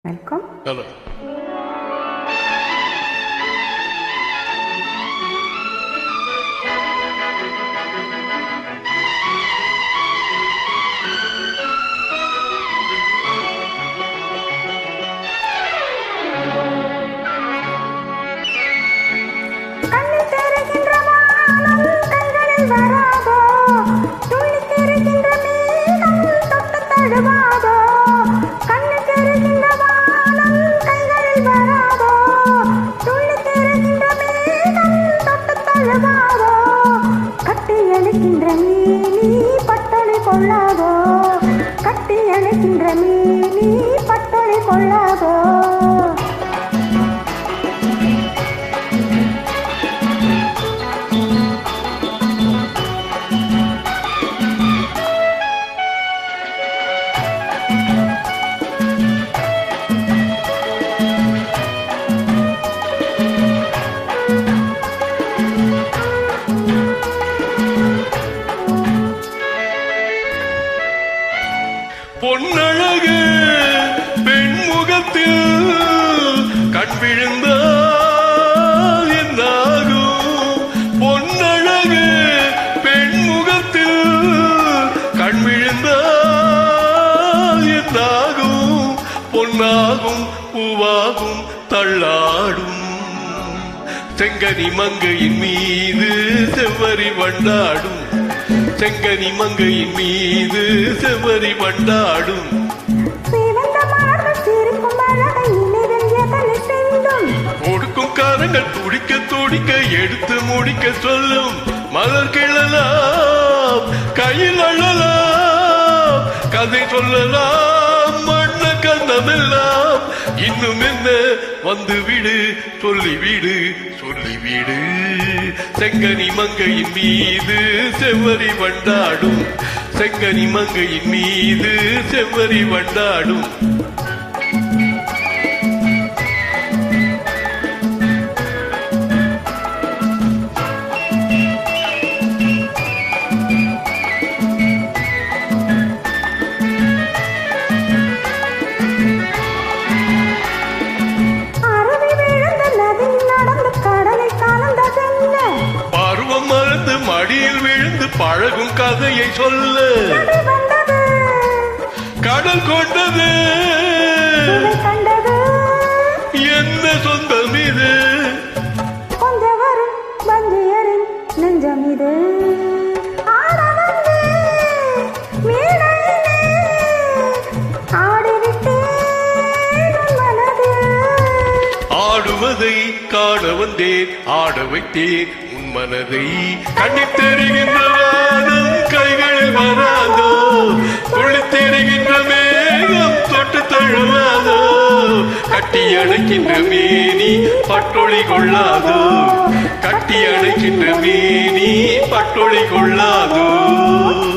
Welcome. Hello. கட்டி அணைக்கின்ற மீனி பட்டொளி கொள்ளாதோ. பொன்னழகு பெண்முகத்தில் கண் விழுந்தால் என்னாகும்? பொன்னழகு பெண்முகத்தில் கண் விழுந்தால் என்னாகும்? பொன்னாகும் பூவாகும் தள்ளாடும் செங்கனி மங்கையின் மீது செவ்வரி வண்டாடும். செங்கனி மங்கையின் மீது செவ்வரி வண்டாடும். கொடுக்கும் காரங்கள் துடிக்க துடிக்க எடுத்து முடிக்க சொல்லும். மலர் கிழலாம் கையில் அழலாம் கதை சொல்லலாம் மண்ண கண்ணமெல்லாம். இன்னும் என்ன வந்து விடு சொல்லிவிடு சொல்லிவிடு. செங்கனி மங்கையின் மீது செவ்வரி வண்டாடும். செங்கனி மங்கையின் மீது செவ்வரி வண்டாடும். மடியில் விழுந்து பழகும் கதையை சொல்ல கடல் கொண்டது என்ன சொந்தம் இது? கொஞ்சவரும் வஞ்சியரின் நெஞ்சம் இது. ஆடுவதை காண வந்தேன் ஆட வைத்தேன் உன் மனதை. கண்ணித் தெரிகின்ற வானம் கைகளில் வராதோ. துளித் தெரிகின்ற மேகம் தொட்டு தழுவாதோ. கட்டி அணைக்கின்ற மேனி பட்டொளி கொள்ளாதோ. கட்டி அணைக்கின்ற மேனி பட்டொளி கொள்ளாதோ.